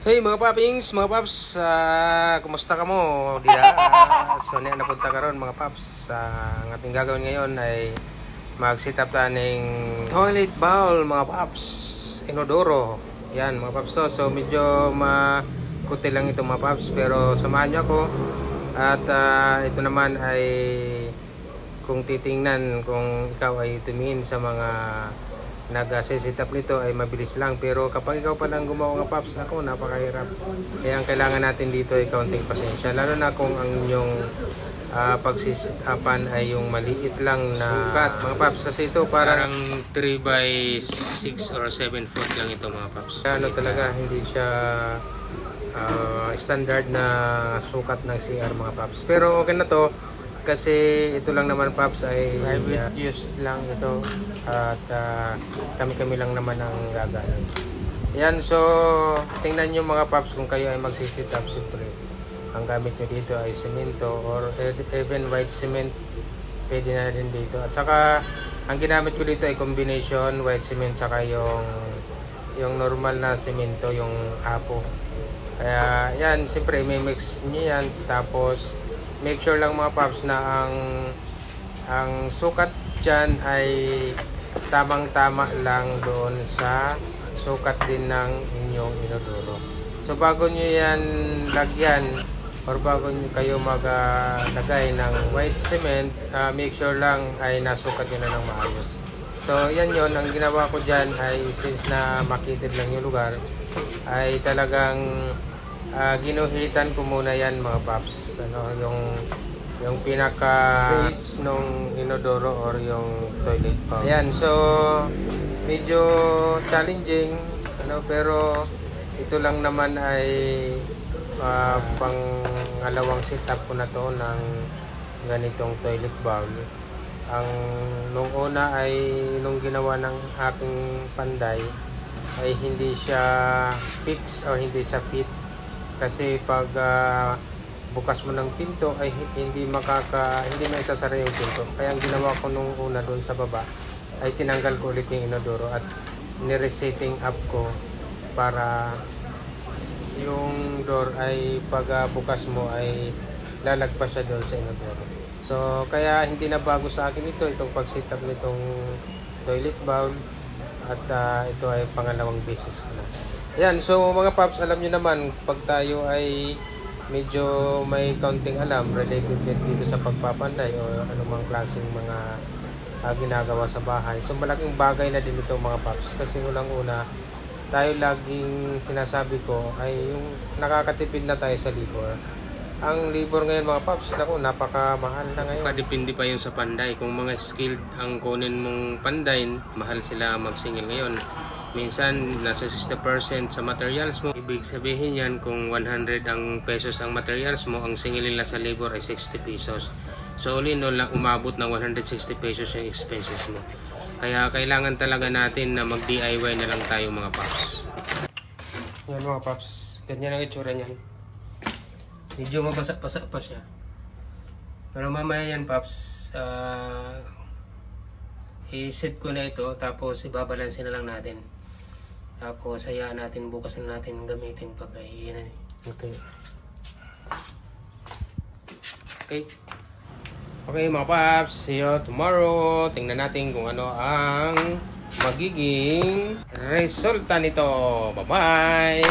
Hey mga papings, mga paps, kumusta ka mo? So niya napunta ka ron mga paps. Ang ating gagawin ngayon ay mag-set up ng toilet bowl mga paps, inodoro. Yan mga paps to. So medyo makuti lang ito mga paps, pero samahan niyo ako. At ito naman ay kung titingnan, kung ikaw ay tumingin sa mga nag-set up nito ay mabilis lang, pero kapag ikaw pa lang gumawa ng paps, ako napakahirap. Kaya ang kailangan natin dito ay kaunting pasensya, lalo na kung ang inyong pag-set upan ay yung maliit lang na sukat mga paps, kasi ito parang 3 by 6 or 7 foot lang ito mga paps. Ano talaga, hindi siya standard na sukat ng CR mga paps, pero okay na to. Kasi ito lang naman paps ay private use lang ito, at kami lang naman ang gagamit. Yan, so tingnan nyo mga paps, kung kayo ay magsisit up, siyempre ang gamit nyo dito ay semento or even white cement, pwede na rin dito. At saka ang ginamit ko dito ay combination white cement saka yung normal na semento, yung apo. Kaya yan, siyempre may mix nyo yan, tapos make sure lang mga paps na ang sukat dyan ay tamang-tama lang doon sa sukat din ng inyong inodoro. So bago nyo yan lagyan or bago nyo kayo maglagay ng white cement, make sure lang ay nasukat nyo na ng maayos. So yan yon, ang ginawa ko dyan ay since na makitid lang yung lugar, ay talagang ginuhitan ko muna yan mga paps, yung pinaka base nung inodoro or yung toilet bowl. Ayan, so medyo challenging, pero ito lang naman ay pangalawang setup ko na to ng ganitong toilet bowl. Nung una ay nung ginawa ng aking panday ay hindi siya fix or hindi siya fit. Kasi pag bukas mo ng pinto ay hindi maisasara yung pinto. Kaya ang ginawa ko nung una doon sa baba ay tinanggal ko ulit yung inodoro at niresetting up ko para yung door ay pag bukas mo ay lalagpas siya doon sa inodoro. So kaya hindi na bago sa akin itong pag-set up nitong toilet bowl, at ito ay pangalawang beses ko na. Yan, so mga paps, alam nyo naman, pag tayo ay medyo may kaunting alam related dito sa pagpapanday o anumang klaseng mga ginagawa sa bahay. So malaking bagay na din ito mga paps, kasi unang-una, tayo laging sinasabi ko ay yung nakakatipid na tayo sa labor. Ang labor ngayon mga paps, napakamahal na ngayon. Depende pa yun sa panday. Kung mga skilled ang kunin mong panday, mahal sila magsingil ngayon. Minsan, nasa 60% sa materials mo. Ibig sabihin yan, kung 100 ang pesos ang materials mo, ang singilin lang sa labor ay 60 pesos. So, all in all, umabot ng 160 pesos yung expenses mo. Kaya, kailangan talaga natin na mag-DIY na lang tayo mga paps. Yan mga paps, ganyan ang itsura niyan. Medyo mabasa-basa pa siya. Pero mamaya yan paps, i-set ko na ito, tapos ibabalansin na lang natin. Tapos hayaan natin, bukas na natin gamitin pag iyan. Okay mga paps, see you tomorrow. Tingnan natin kung ano ang magiging resulta nito. Bye bye.